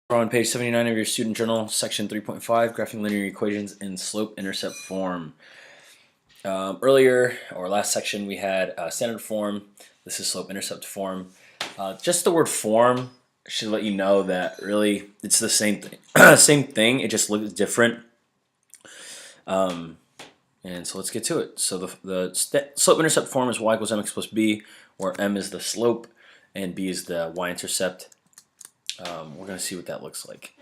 We're on page 79 of your student journal, section 3.5, graphing linear equations in slope-intercept form. Earlier, or last section, we had standard form. This is slope-intercept form. Just the word form should let you know that really it's the same thing. Same thing, it just looks different. And so let's get to it. So the slope-intercept form is y equals mx plus b, where m is the slope and b is the y-intercept. We're going to see what that looks like.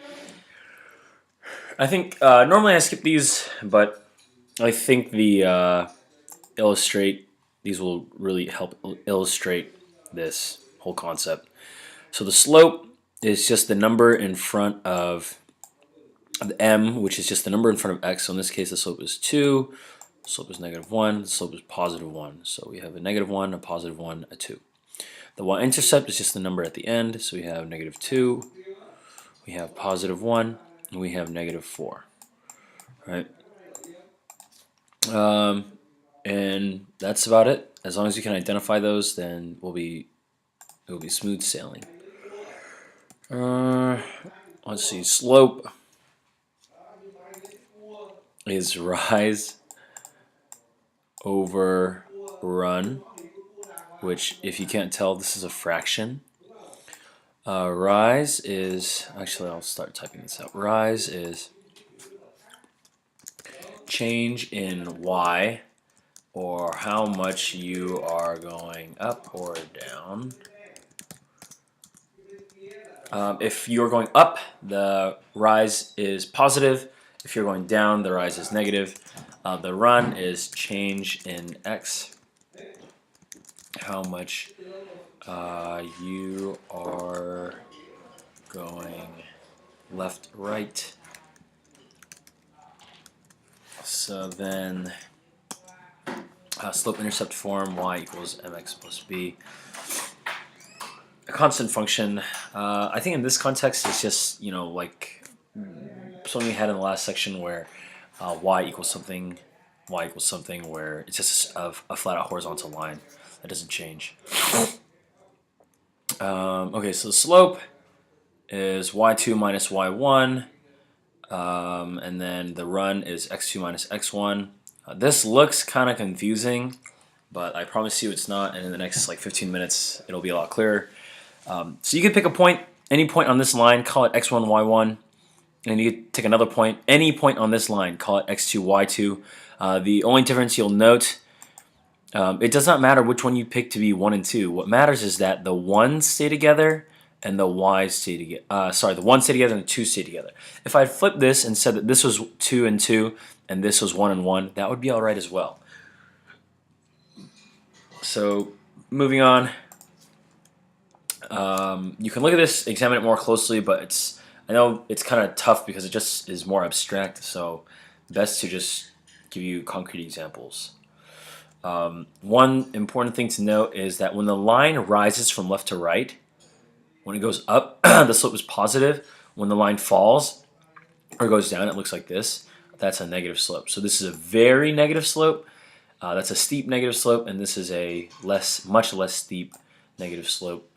I think normally I skip these, but I think the these will really help illustrate this whole concept. So the slope is just the number in front of the m, which is just the number in front of x. So in this case, the slope is 2, the slope is -1, the slope is +1. So we have a -1, a +1, a 2. The y-intercept is just the number at the end, so we have -2, we have +1, and we have -4. Right? And that's about it. As long as you can identify those, then it will be smooth sailing. Let's see. Slope is rise over run, which, if you can't tell, this is a fraction. Rise is, actually I'll start typing this out. Rise is change in y, or how much you are going up or down. If you're going up, the rise is positive. If you're going down, the rise is negative. The run is change in x, how much you are going left, right. So then slope-intercept form, y equals mx plus b. A constant function. I think in this context it's just, like something we had in the last section where y equals something, where it's just a flat out horizontal line that doesn't change. Okay, so the slope is y2 minus y1, and then the run is x2 minus x1. This looks kind of confusing, but I promise you it's not, and in the next 15 minutes it'll be a lot clearer. So you could pick a point, any point on this line, call it x1, y1, and you could take another point, any point on this line, call it x2, y2. The only difference you'll note, it does not matter which one you pick to be 1 and 2. What matters is that the 1's stay together and the y's stay together. The 1's stay together and the 2's stay together. If I flipped this and said that this was 2 and 2 and this was 1 and 1, that would be all right as well. So moving on. You can look at this, examine it more closely, but I know it's kind of tough because it just is more abstract, so best to just give you concrete examples. One important thing to note is that when the line rises from left to right, when it goes up, the slope is positive. When the line falls or goes down, it looks like this. That's a negative slope. So this is a very negative slope. That's a steep negative slope, and this is a much less steep negative slope.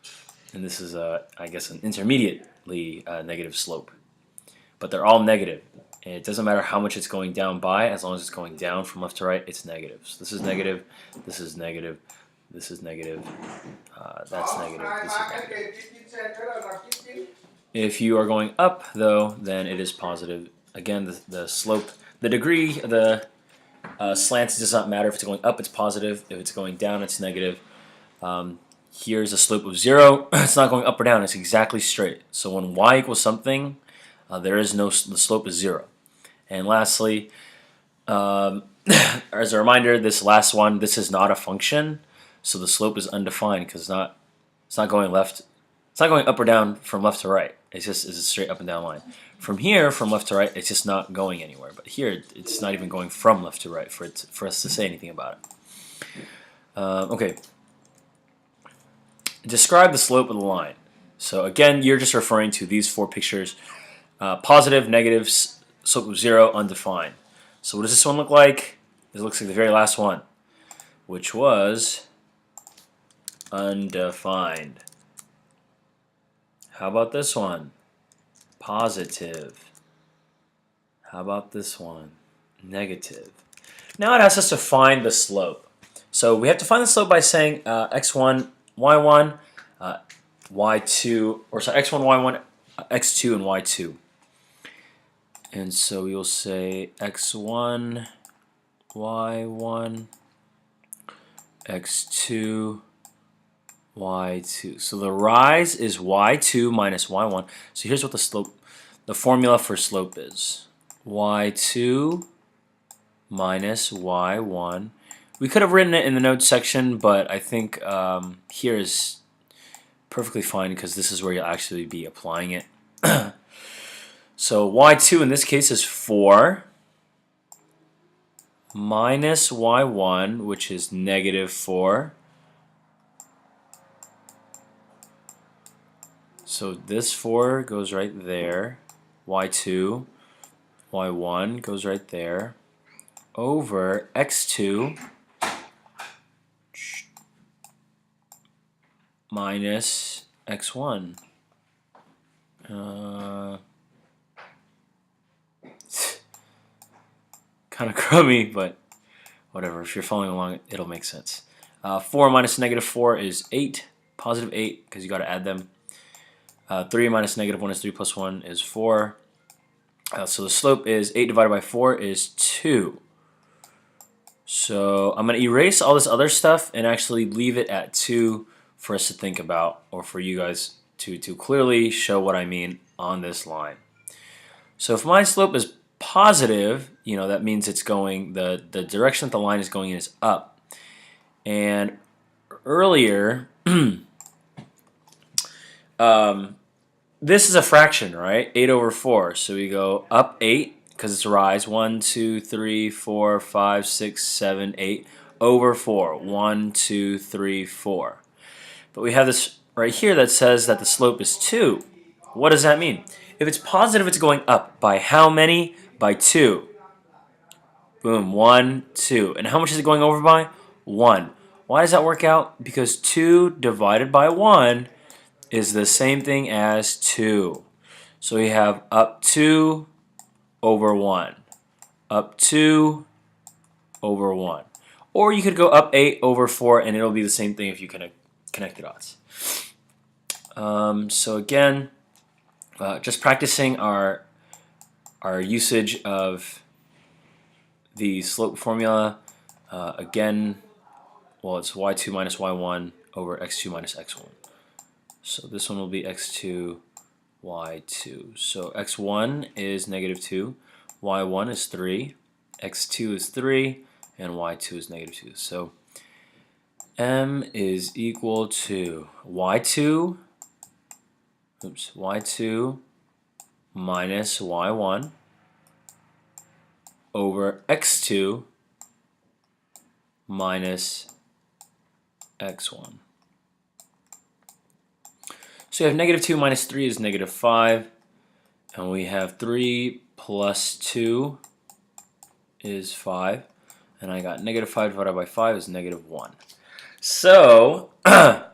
And this is, I guess, an intermediately negative slope. But they're all negative. And it doesn't matter how much it's going down by, as long as it's going down from left to right, it's negative. So this is negative, this is negative, this is negative, that's negative, this is negative. If you are going up, though, then it is positive. Again, the slope, the degree, the slant does not matter. If it's going up, it's positive. If it's going down, it's negative. Here's a slope of 0. It's not going up or down. It's exactly straight. So when y equals something, the slope is 0. And lastly, as a reminder, this last one, this is not a function, so the slope is undefined because it's not going left. It's not going up or down from left to right. It's a straight up and down line. From here, from left to right, it's just not going anywhere. But here, it's not even going from left to right for us to say anything about it. Okay. Describe the slope of the line. So again, you're just referring to these 4 pictures. Positive, negative, slope of 0, undefined. So what does this one look like? It looks like the very last one, which was undefined. How about this one? positive. How about this one? Negative. Now it asks us to find the slope. So we have to find the slope by saying x1, y1, y2, or sorry, x1, y1, x2, and y2. And so you'll say x1, y1, x2, y2. So the rise is y2 minus y1. So here's what the formula for slope is. y2 minus y1. We could have written it in the notes section, but I think here is perfectly fine because this is where you'll actually be applying it. So y2 in this case is 4 minus y1, which is negative 4. So this 4 goes right there. y2, y1 goes right there. Over x2 minus x1. Kind of crummy, but whatever. If you're following along, it'll make sense. 4 minus negative 4 is 8. Positive 8, because you got to add them. 3 minus negative 1 is 3 plus 1 is 4. So the slope is 8 divided by 4 is 2. So I'm going to erase all this other stuff and actually leave it at 2 for us to think about, or for you guys to clearly show what I mean on this line. So if my slope is positive, you know, that means it's going, the direction that the line is going in is up. And earlier, this is a fraction, right? 8 over 4. So we go up 8, because it's a rise. 1, 2, 3, 4, 5, 6, 7, 8 over 4. 1, 2, 3, 4. But we have this right here that says that the slope is 2. What does that mean? If it's positive, it's going up. By how many? By 2. Boom. 1, 2. And how much is it going over by? 1. Why does that work out? Because 2 divided by 1 is the same thing as 2. So we have up 2 over 1. Up 2 over 1. Or you could go up 8 over 4, and it'll be the same thing if you connect the dots. So again, just practicing our usage of the slope formula. Again, well, it's y2 minus y1 over x2 minus x1. So this one will be x2, y2. So x1 is negative 2, y1 is 3, x2 is 3, and y2 is negative 2. So m is equal to y2 minus y1 over x2 minus x1. So we have negative 2 minus 3 is negative 5, and we have 3 plus 2 is 5, and I got negative 5 divided by 5 is negative 1. So the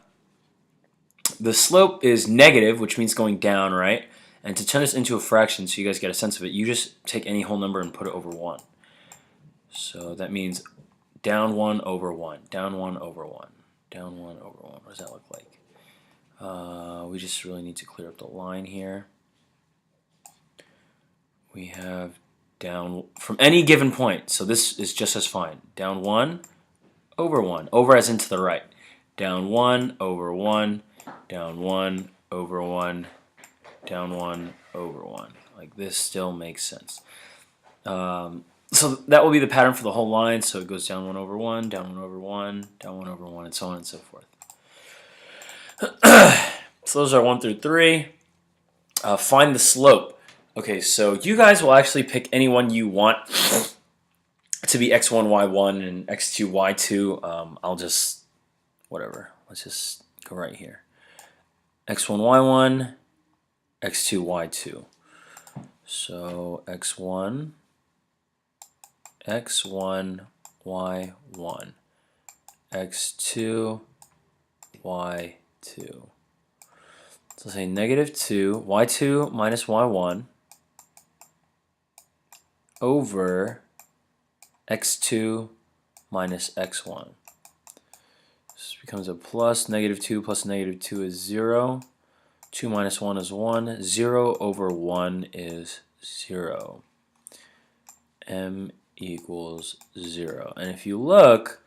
slope is negative, which means going down, right? And to turn this into a fraction so you guys get a sense of it, you just take any whole number and put it over 1. So that means down 1 over 1, down 1 over 1, down 1 over 1. What does that look like? We just really need to clear up the line here. We have down from any given point, so this is just as fine. Down 1 over 1, over as into the right. Down 1 over 1, down 1 over 1, down 1 over 1. Like this still makes sense. So that will be the pattern for the whole line. So it goes down 1 over 1, down 1 over 1, down 1 over 1, and so on and so forth. So those are 1 through 3. Find the slope. Okay, so you guys will actually pick any one you want to be x1, y1, and x2, y2. I'll just, whatever. Let's just go right here. x1, y1, x2, y2. So x1, y1, x2, y2. So say negative 2, y2 minus y1 over x2 minus x1. This becomes a plus. Negative 2 plus negative 2 is 0. 2 minus 1 is 1. 0 over 1 is 0. M equals 0. And if you look,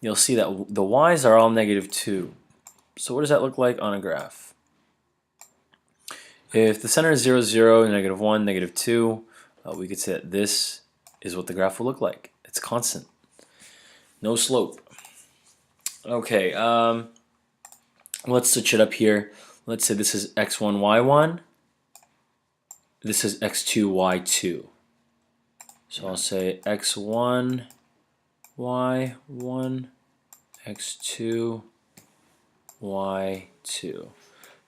you'll see that the y's are all negative 2. So what does that look like on a graph? If the center is 0, 0, negative 1, negative 2, we could say that this is what the graph will look like. It's constant. No slope. Okay, let's switch it up here. Let's say this is x1, y1. This is x2, y2. So I'll say x1, y1, x2, y2.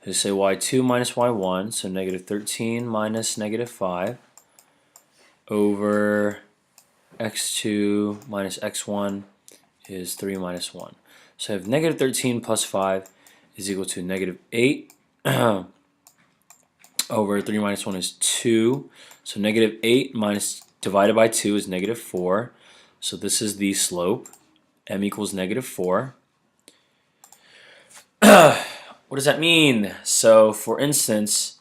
Just say y2 minus y1, so negative 13 minus negative 5 over x2 minus x1 is 3 minus 1. So I have negative 13 plus 5 is equal to negative 8 over 3 minus 1 is 2. So negative 8 minus divided by 2 is negative 4. So this is the slope. M equals negative 4. What does that mean? So for instance,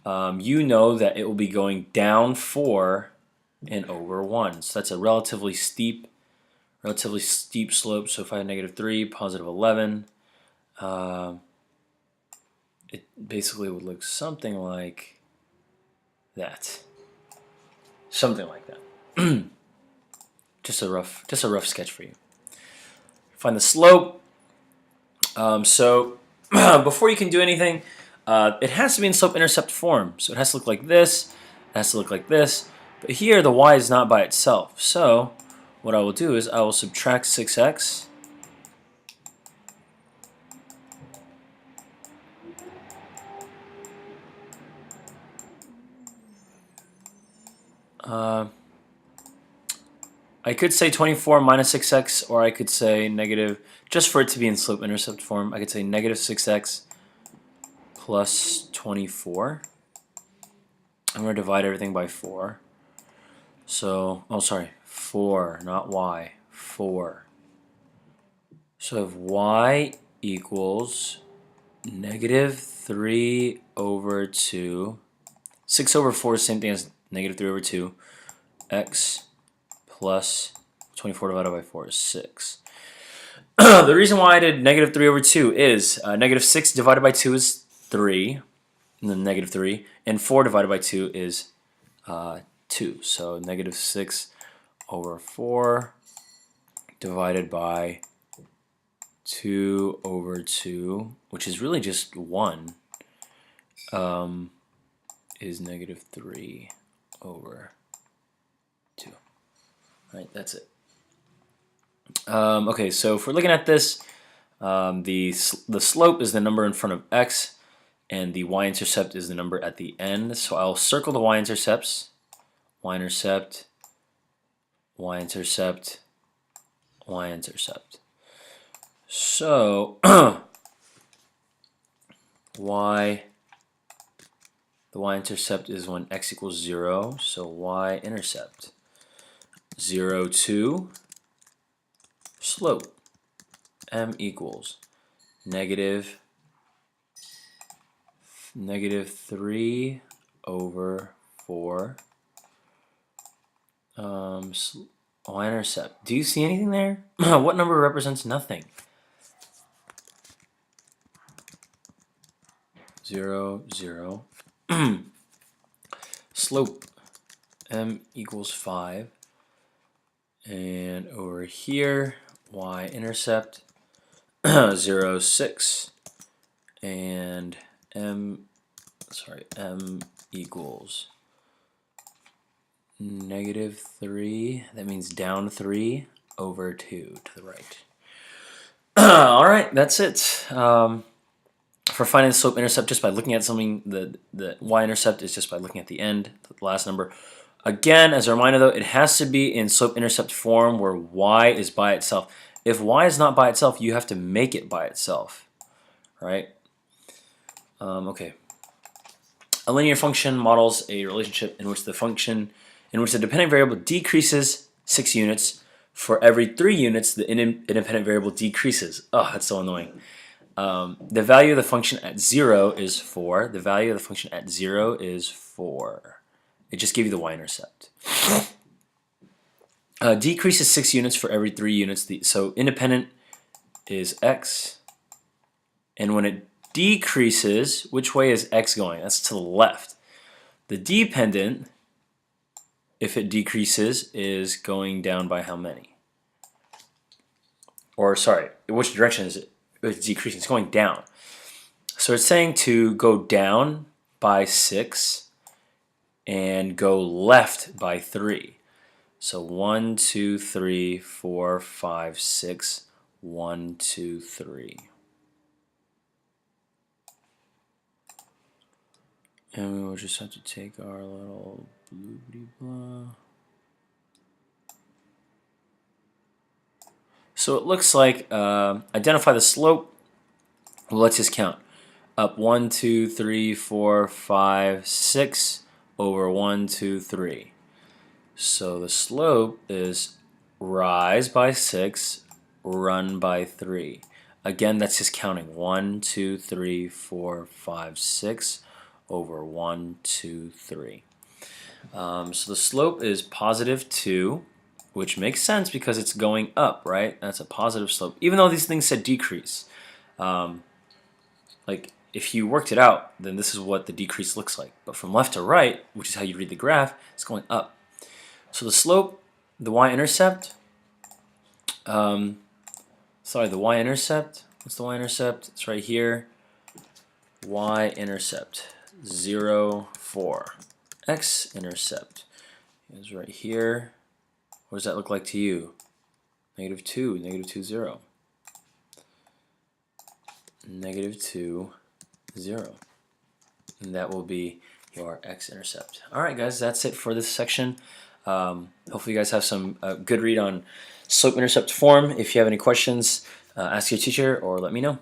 you know that it will be going down 4 and over 1. So that's a relatively steep slope. So if I had negative 3, positive 11, it basically would look something like that. Something like that. just a rough sketch for you. Find the slope. So before you can do anything, it has to be in slope-intercept form. So it has to look like this. It has to look like this. But here the y is not by itself. So what I will do is I will subtract 6x. I could say 24 minus 6x, or I could say negative, just for it to be in slope-intercept form, I could say negative 6x plus 24. I'm going to divide everything by 4. So, oh sorry, 4, not y, 4. So if y equals negative 3 over 2, 6 over 4 is the same thing as negative 3 over 2, x plus 24 divided by 4 is 6. The reason why I did negative 3 over 2 is negative 6 divided by 2 is 3, and then negative 3, and 4 divided by 2 is 2. So negative 6 over 4 divided by 2 over 2, which is really just 1, is negative 3 over 2. Right, that's it. Okay, so if we're looking at this, the slope is the number in front of x, and the y-intercept is the number at the end. So I'll circle the y-intercepts. Y-intercept, y-intercept, y-intercept. So the y-intercept is when x equals 0. So y-intercept 0, 2. Slope m equals negative 3 over 4. Y-intercept. Do you see anything there? What number represents nothing? 0, 0. Slope m equals 5. And over here, y-intercept 0, 6, and m equals negative 3. That means down 3 over 2 to the right. All right, that's it. For finding the slope-intercept just by looking at something, the y-intercept is just by looking at the end, the last number. Again, as a reminder though, it has to be in slope-intercept form where y is by itself. If y is not by itself, you have to make it by itself, right? Okay. A linear function models a relationship in which the dependent variable decreases 6 units. For every 3 units, the independent variable decreases. Oh, that's so annoying. The value of the function at 0 is 4. The value of the function at 0 is 4. It just gave you the y-intercept. Decreases 6 units for every 3 units. So independent is x. And when it decreases, which way is x going? That's to the left. The dependent, if it decreases, is going down by how many? Or sorry, which direction is it? It's decreasing. It's going down. So it's saying to go down by 6 and go left by 3. So 1, 2, 3, 4, 5, 6. 1, 2, 3. And we will just have to take our little blah. So it looks like identify the slope. Well, let's just count. Up 1, 2, 3, 4, 5, 6 over 1, 2, 3. So the slope is rise by 6, run by 3. Again, that's just counting. 1, 2, 3, 4, 5, 6 over 1, 2, 3. So the slope is positive 2, which makes sense because it's going up, right? That's a positive slope, even though these things said decrease. Like if you worked it out, then this is what the decrease looks like. But from left to right, which is how you read the graph, it's going up. So the slope, the y-intercept, the y-intercept, what's the y-intercept? It's right here. Y-intercept, 0, 4. X-intercept is right here. What does that look like to you? -2, -2, 0. -2, 0. And that will be your x-intercept. Alright guys, that's it for this section. Hopefully you guys have some good read on slope-intercept form. If you have any questions, ask your teacher or let me know.